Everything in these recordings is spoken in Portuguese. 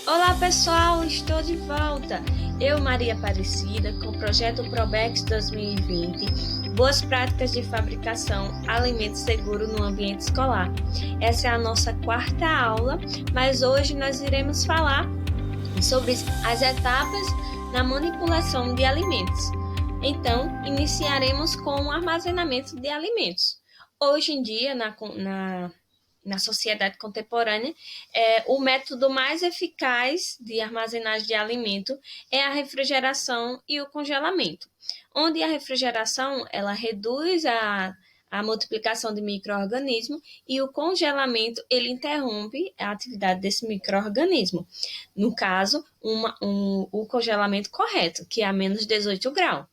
Olá pessoal, estou de volta. Eu, Maria Aparecida, com o projeto Probex 2020, Boas Práticas de Fabricação, Alimento Seguro no Ambiente Escolar. Essa é a nossa quarta aula, mas hoje nós iremos falar sobre as etapas na manipulação de alimentos. Então, iniciaremos com o armazenamento de alimentos. Hoje em dia, na sociedade contemporânea, o método mais eficaz de armazenagem de alimento é a refrigeração e o congelamento, onde a refrigeração ela reduz a multiplicação de micro-organismos e o congelamento ele interrompe a atividade desse micro-organismo. No caso, o congelamento correto, que é a menos 18 graus.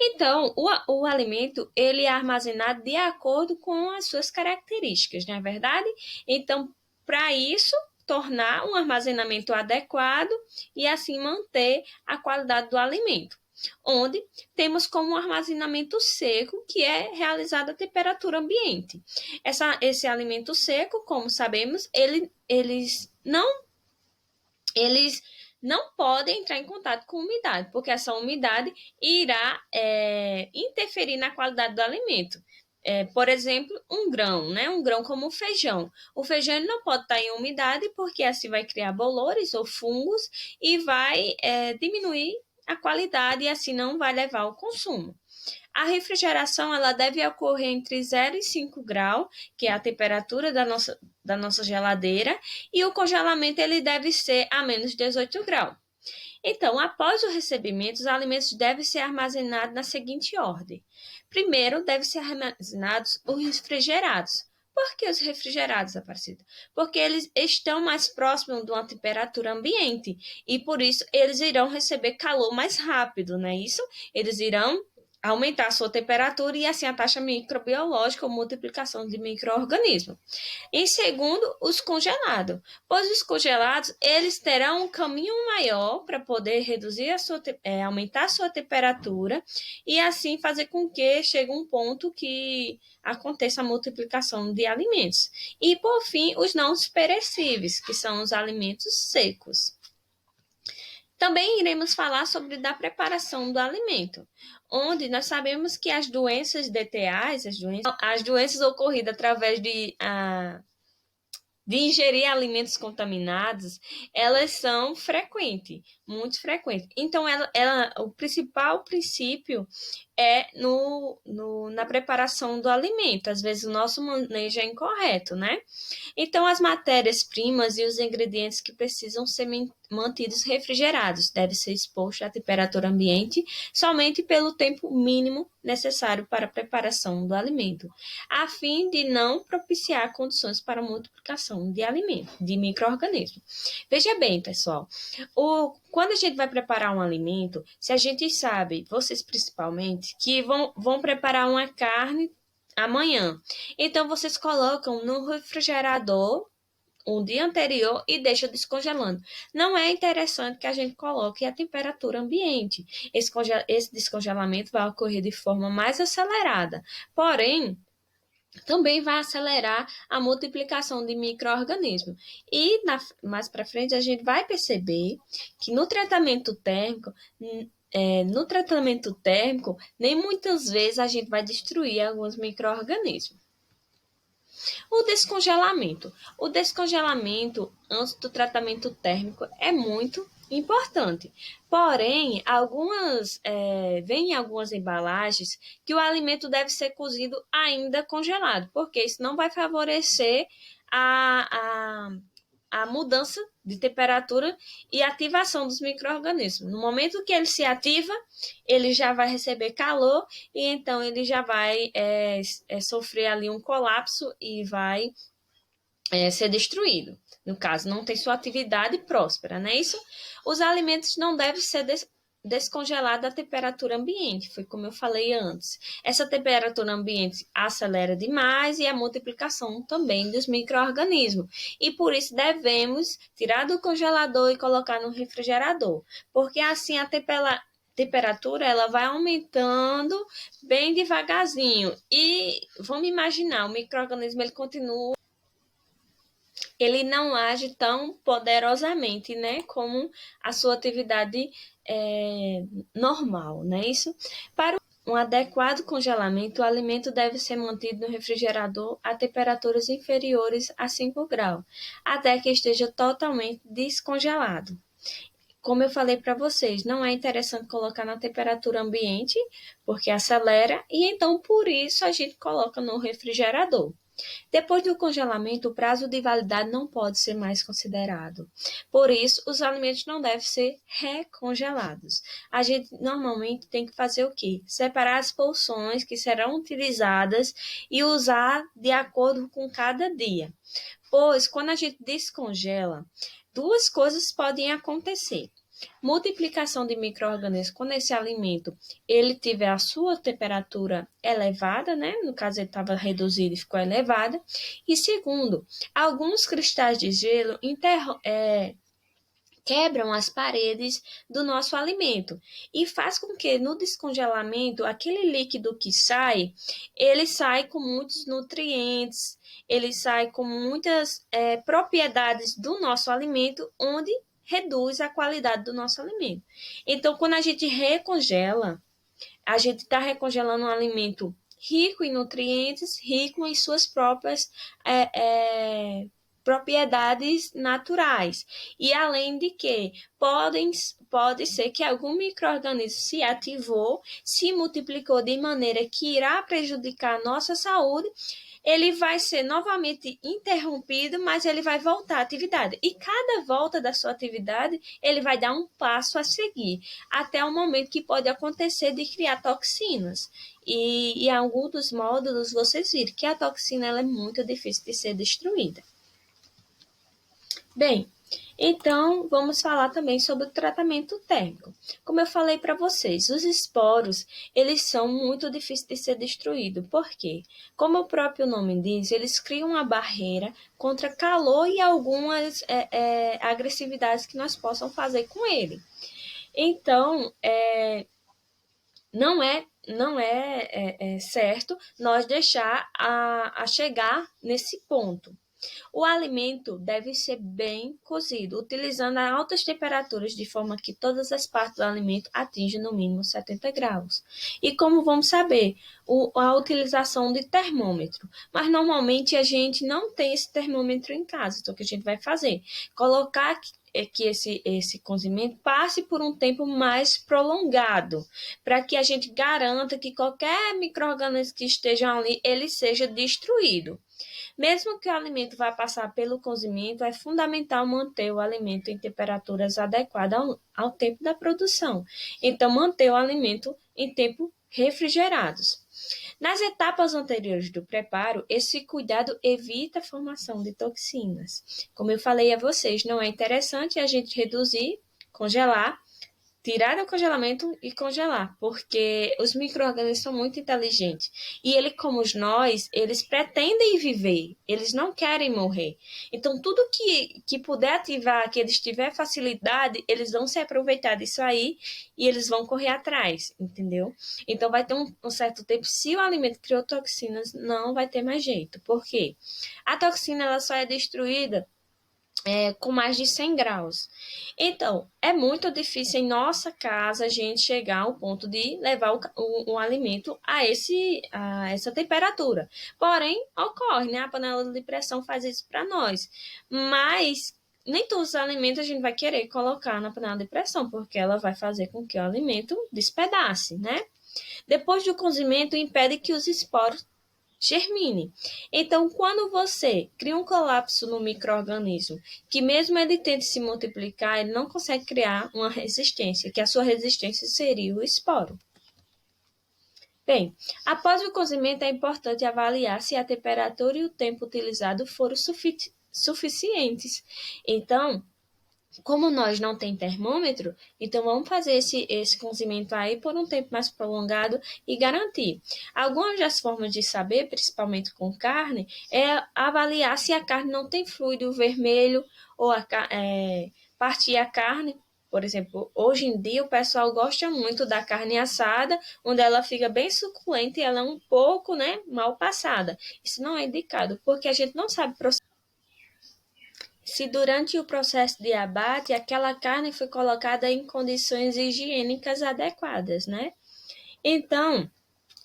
Então, o alimento ele é armazenado de acordo com as suas características, não é verdade? Então, para isso, tornar um armazenamento adequado e assim manter a qualidade do alimento. Onde temos como armazenamento seco, que é realizado a temperatura ambiente. Esse alimento seco, como sabemos, eles não podem entrar em contato com umidade, porque essa umidade irá interferir na qualidade do alimento. Por exemplo, um grão, né? Um grão como o feijão. O feijão ele não pode estar em umidade, porque assim vai criar bolores ou fungos e vai diminuir a qualidade e assim não vai levar ao consumo. A refrigeração ela deve ocorrer entre 0 e 5 graus, que é a temperatura da nossa geladeira, e o congelamento ele deve ser a menos 18 graus. Então, após o recebimento, os alimentos devem ser armazenados na seguinte ordem. Primeiro, devem ser armazenados os refrigerados. Por que os refrigerados, Aparecida? Porque eles estão mais próximos de uma temperatura ambiente e, por isso, eles irão receber calor mais rápido, não é isso? Eles irão aumentar a sua temperatura e assim a taxa microbiológica ou multiplicação de micro-organismos. Em segundo, os congelados, pois os congelados eles terão um caminho maior para poder reduzir aumentar a sua temperatura e assim fazer com que chegue um ponto que aconteça a multiplicação de alimentos. E por fim, os não perecíveis, que são os alimentos secos. Também iremos falar sobre da preparação do alimento, onde nós sabemos que as doenças DTAs, as doenças ocorridas através de ingerir alimentos contaminados, elas são frequentes, muito frequentes. Então, o principal princípio é na preparação do alimento. Às vezes, o nosso manejo é incorreto, né? Então, as matérias-primas e os ingredientes que precisam ser mantidos refrigerados devem ser expostos à temperatura ambiente somente pelo tempo mínimo necessário para a preparação do alimento, a fim de não propiciar condições para a multiplicação de alimento, de micro-organismos. Veja bem, pessoal, quando a gente vai preparar um alimento, se a gente sabe, vocês principalmente, que vão preparar uma carne amanhã, então vocês colocam no refrigerador um dia anterior e deixa descongelando. Não é interessante que a gente coloque a temperatura ambiente. Esse descongelamento vai ocorrer de forma mais acelerada. Porém, também vai acelerar a multiplicação de micro-organismos. E mais para frente a gente vai perceber que no tratamento térmico, nem muitas vezes a gente vai destruir alguns micro-organismos. O descongelamento. O descongelamento antes do tratamento térmico é muito importante. Porém, vem em algumas embalagens que o alimento deve ser cozido ainda congelado, porque isso não vai favorecer a mudança de temperatura e ativação dos micro-organismos. No momento que ele se ativa, ele já vai receber calor e então ele já vai sofrer ali um colapso e vai ser destruído. No caso, não tem sua atividade próspera, não é isso? Os alimentos não devem ser descongelado à temperatura ambiente, foi como eu falei antes. Essa temperatura ambiente acelera demais e a multiplicação também dos micro-organismos. E por isso devemos tirar do congelador e colocar no refrigerador, porque assim a temperatura ela vai aumentando bem devagarzinho. E vamos imaginar, o micro-organismo ele continua, ele não age tão poderosamente, né, como a sua atividade normal, não é isso? Para um adequado congelamento, o alimento deve ser mantido no refrigerador a temperaturas inferiores a 5 graus, até que esteja totalmente descongelado. Como eu falei para vocês, não é interessante colocar na temperatura ambiente, porque acelera, e então por isso a gente coloca no refrigerador. Depois do congelamento, o prazo de validade não pode ser mais considerado. Por isso, os alimentos não devem ser recongelados. A gente normalmente tem que fazer o quê? Separar as porções que serão utilizadas e usar de acordo com cada dia. Pois, quando a gente descongela, duas coisas podem acontecer. Multiplicação de micro-organismos quando esse alimento ele tiver a sua temperatura elevada, né? No caso, ele estava reduzido e ficou elevada. E segundo, alguns cristais de gelo quebram as paredes do nosso alimento e faz com que no descongelamento aquele líquido que sai, ele sai com muitos nutrientes, ele sai com muitas propriedades do nosso alimento, onde reduz a qualidade do nosso alimento. Então, quando a gente recongela, a gente está recongelando um alimento rico em nutrientes, rico em suas próprias propriedades naturais. E além de que pode ser que algum micro-organismo se ativou, se multiplicou de maneira que irá prejudicar a nossa saúde, ele vai ser novamente interrompido, mas ele vai voltar à atividade. E cada volta da sua atividade, ele vai dar um passo a seguir, até o momento que pode acontecer de criar toxinas. E em alguns dos módulos, vocês viram que a toxina ela é muito difícil de ser destruída. Bem, então vamos falar também sobre o tratamento térmico. Como eu falei para vocês, os esporos, eles são muito difíceis de ser destruídos. Por quê? Como o próprio nome diz, eles criam uma barreira contra calor e algumas agressividades que nós possam fazer com ele. Então, não é certo nós deixar a chegar nesse ponto. O alimento deve ser bem cozido, utilizando altas temperaturas, de forma que todas as partes do alimento atinjam no mínimo 70 graus. E como vamos saber? A utilização de termômetro. Mas normalmente a gente não tem esse termômetro em casa. Então o que a gente vai fazer? Colocar que esse cozimento passe por um tempo mais prolongado, para que a gente garanta que qualquer micro-organismo que esteja ali, ele seja destruído. Mesmo que o alimento vá passar pelo cozimento, é fundamental manter o alimento em temperaturas adequadas ao tempo da produção. Então, manter o alimento em tempo refrigerados. Nas etapas anteriores do preparo, esse cuidado evita a formação de toxinas. Como eu falei a vocês, não é interessante a gente reduzir, congelar, tirar do congelamento e congelar, porque os micro-organismos são muito inteligentes. E ele, como nós, eles pretendem viver, eles não querem morrer. Então, tudo que puder ativar, que eles tiver facilidade, eles vão se aproveitar disso aí e eles vão correr atrás, entendeu? Então, vai ter um certo tempo, se o alimento criou toxinas, não vai ter mais jeito. Por quê? A toxina ela só é destruída com mais de 100 graus. Então, é muito difícil em nossa casa a gente chegar ao ponto de levar o alimento a essa temperatura. Porém, ocorre, né? A panela de pressão faz isso para nós. Mas nem todos os alimentos a gente vai querer colocar na panela de pressão, porque ela vai fazer com que o alimento despedace, né? Depois do cozimento, impede que os esporos germine. Então, quando você cria um colapso no micro-organismo, que mesmo ele tente se multiplicar, ele não consegue criar uma resistência, que a sua resistência seria o esporo. Bem, após o cozimento é importante avaliar se a temperatura e o tempo utilizado foram suficientes. Então, Como nós não tem termômetro, então vamos fazer esse cozimento aí por um tempo mais prolongado e garantir. Algumas das formas de saber, principalmente com carne, é avaliar se a carne não tem fluido vermelho ou partir a carne. Por exemplo, hoje em dia o pessoal gosta muito da carne assada, onde ela fica bem suculenta e ela é um pouco, né, mal passada. Isso não é indicado, porque a gente não sabe se durante o processo de abate aquela carne foi colocada em condições higiênicas adequadas, né? Então,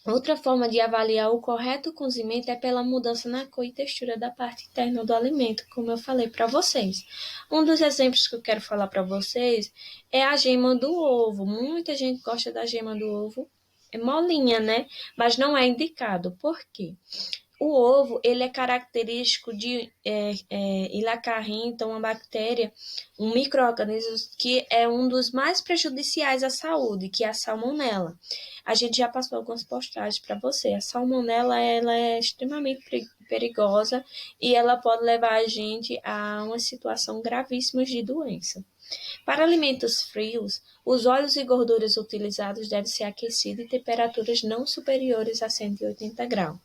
outra forma de avaliar o correto cozimento é pela mudança na cor e textura da parte interna do alimento, como eu falei para vocês. Um dos exemplos que eu quero falar para vocês é a gema do ovo. Muita gente gosta da gema do ovo. É molinha, né? Mas não é indicado. Por quê? O ovo, ele é característico de ilacarrinta, uma bactéria, um micro-organismo que é um dos mais prejudiciais à saúde, que é a salmonela. A gente já passou algumas postagens para você. A salmonela, ela é extremamente perigosa e ela pode levar a gente a uma situação gravíssima de doença. Para alimentos frios, os óleos e gorduras utilizados devem ser aquecidos em temperaturas não superiores a 180 graus.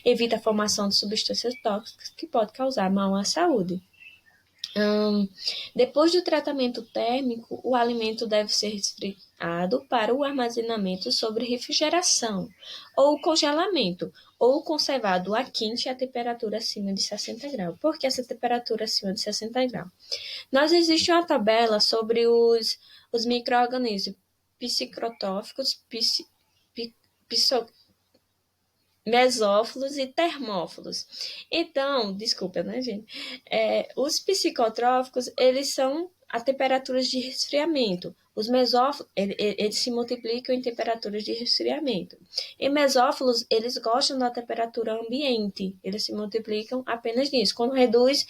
Evita a formação de substâncias tóxicas que pode causar mal à saúde. Depois do tratamento térmico, o alimento deve ser resfriado para o armazenamento sob refrigeração ou congelamento, ou conservado a quente a temperatura acima de 60 graus. Por que essa temperatura acima de 60 graus? Nós existe uma tabela sobre os micro-organismos psicotróficos, mesófilos e termófilos. Então, desculpa, né, gente? Os psicotróficos, eles são a temperaturas de resfriamento. Os mesófilos, eles se multiplicam em temperaturas de resfriamento. E mesófilos, eles gostam da temperatura ambiente. Eles se multiplicam apenas nisso. Quando reduz,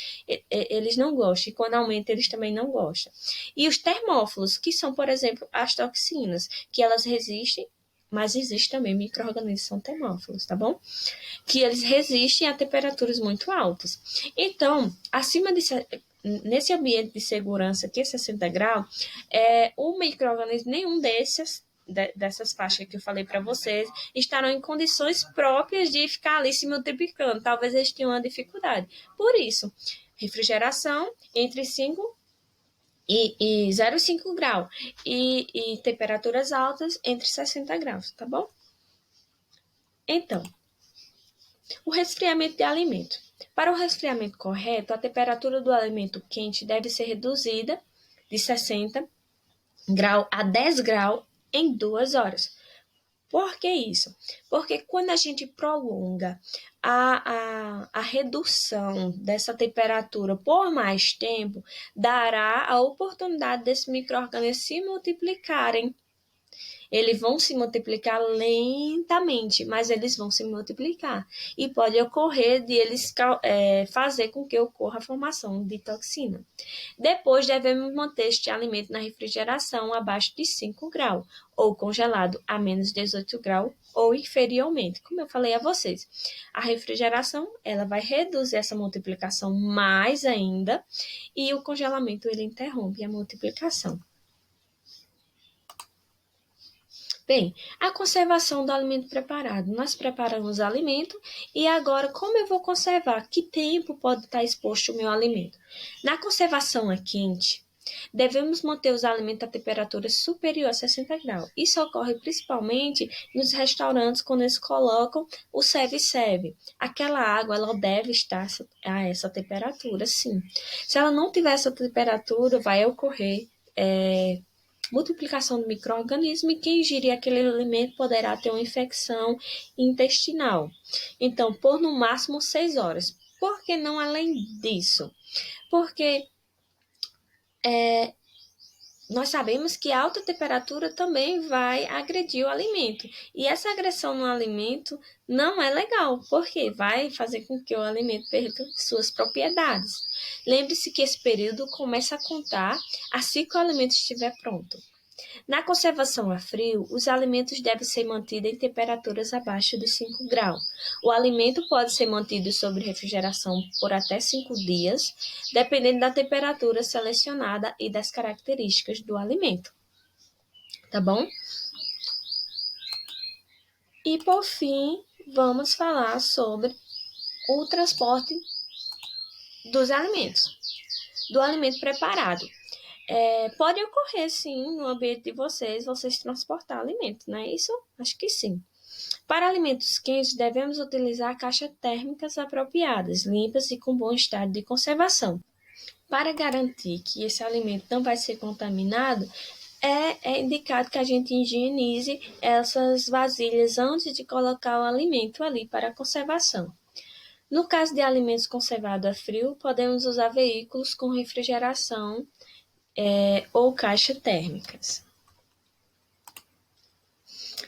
eles não gostam. E quando aumenta, eles também não gostam. E os termófilos, que são, por exemplo, as toxinas, que elas resistem, mas existe também micro-organismos que são termófilos, tá bom? Que eles resistem a temperaturas muito altas. Então, nesse ambiente de segurança aqui, 60 graus, o micro-organismo, nenhum dessas faixas que eu falei para vocês, estarão em condições próprias de ficar ali se multiplicando. Talvez eles tenham uma dificuldade. Por isso, refrigeração entre 5 e 0,5 graus e temperaturas altas entre 60 graus, tá bom? Então, o resfriamento de alimento. Para o resfriamento correto, a temperatura do alimento quente deve ser reduzida de 60 graus a 10 graus em 2 horas. Por que isso? Porque quando a gente prolonga a redução dessa temperatura por mais tempo, dará a oportunidade desses micro-organismos se multiplicarem. Eles vão se multiplicar lentamente, mas eles vão se multiplicar. E pode ocorrer de eles fazer com que ocorra a formação de toxina. Depois, devemos manter este alimento na refrigeração abaixo de 5 graus, ou congelado a menos 18 graus, ou inferiormente. Como eu falei a vocês, a refrigeração ela vai reduzir essa multiplicação mais ainda, e o congelamento ele interrompe a multiplicação. Bem, a conservação do alimento preparado. Nós preparamos o alimento e agora como eu vou conservar? Que tempo pode estar exposto o meu alimento? Na conservação a quente, devemos manter os alimentos a temperatura superior a 60 graus. Isso ocorre principalmente nos restaurantes quando eles colocam o serve-serve. Aquela água ela deve estar a essa temperatura, sim. Se ela não tiver essa temperatura, vai ocorrer multiplicação do micro-organismo e quem ingerir aquele alimento poderá ter uma infecção intestinal. Então, por no máximo 6 horas. Por que não além disso? Porque nós sabemos que a alta temperatura também vai agredir o alimento. E essa agressão no alimento não é legal, porque vai fazer com que o alimento perca suas propriedades. Lembre-se que esse período começa a contar assim que o alimento estiver pronto. Na conservação a frio, os alimentos devem ser mantidos em temperaturas abaixo de 5 graus. O alimento pode ser mantido sob refrigeração por até 5 dias, dependendo da temperatura selecionada e das características do alimento. Tá bom? E por fim, vamos falar sobre o transporte dos alimentos, do alimento preparado. Pode ocorrer, sim, no ambiente de vocês transportar alimentos, não é isso? Acho que sim. Para alimentos quentes, devemos utilizar caixas térmicas apropriadas, limpas e com bom estado de conservação. Para garantir que esse alimento não vai ser contaminado, é indicado que a gente higienize essas vasilhas antes de colocar o alimento ali para a conservação. No caso de alimentos conservados a frio, podemos usar veículos com refrigeração ou caixas térmicas.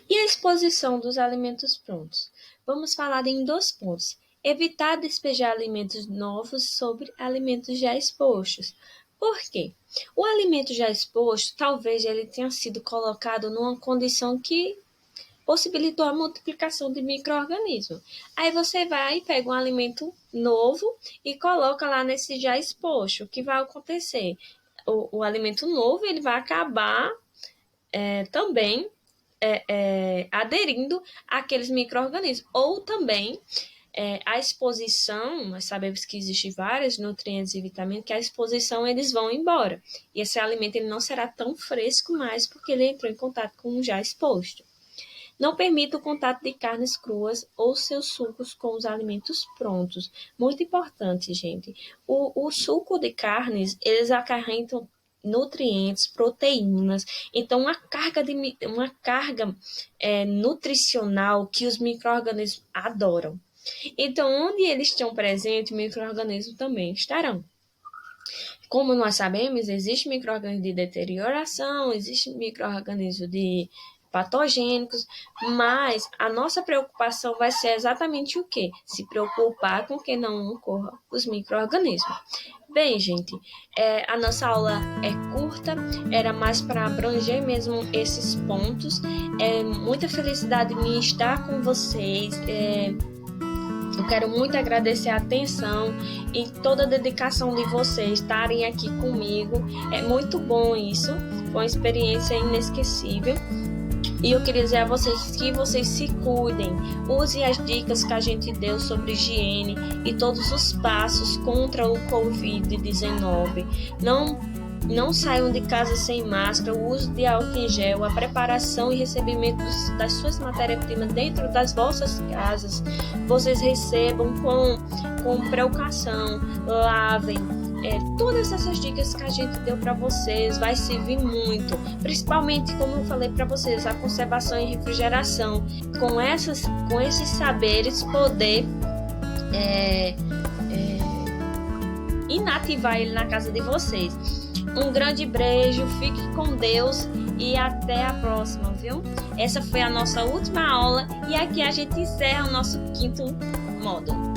E a exposição dos alimentos prontos? Vamos falar em 2 pontos. Evitar despejar alimentos novos sobre alimentos já expostos. Por quê? O alimento já exposto, talvez ele tenha sido colocado numa condição que possibilitou a multiplicação de micro-organismos. Aí você vai e pega um alimento novo e coloca lá nesse já exposto. O que vai acontecer? O alimento novo ele vai acabar também aderindo àqueles micro-organismos. Ou também a exposição, nós sabemos que existem vários nutrientes e vitaminas, que a exposição eles vão embora. E esse alimento ele não será tão fresco mais porque ele entrou em contato com o já exposto. Não permita o contato de carnes cruas ou seus sucos com os alimentos prontos. Muito importante, gente. O suco de carnes, eles acarretam nutrientes, proteínas. Então, uma carga nutricional que os micro-organismos adoram. Então, onde eles estão presentes, micro-organismos também estarão. Como nós sabemos, existe micro-organismos de deterioração, existe micro-organismos de patogênicos, mas a nossa preocupação vai ser exatamente o quê? Se preocupar com que não ocorra os micro-organismos. Bem, gente, a nossa aula é curta, era mais para abranger mesmo esses pontos. Muita felicidade em estar com vocês. Eu quero muito agradecer a atenção e toda a dedicação de vocês estarem aqui comigo. É muito bom isso, foi uma experiência inesquecível. E eu queria dizer a vocês que vocês se cuidem, usem as dicas que a gente deu sobre higiene e todos os passos contra o Covid-19. Não saiam de casa sem máscara, o uso de álcool em gel, a preparação e recebimento das suas matérias-primas dentro das vossas casas. Vocês recebam com precaução, lavem. Todas essas dicas que a gente deu para vocês vai servir muito, principalmente como eu falei para vocês, a conservação e refrigeração. Com esses saberes poder inativar ele na casa de vocês. Um grande beijo, fique com Deus e até a próxima, viu? Essa foi a nossa última aula e aqui a gente encerra o nosso 5º módulo.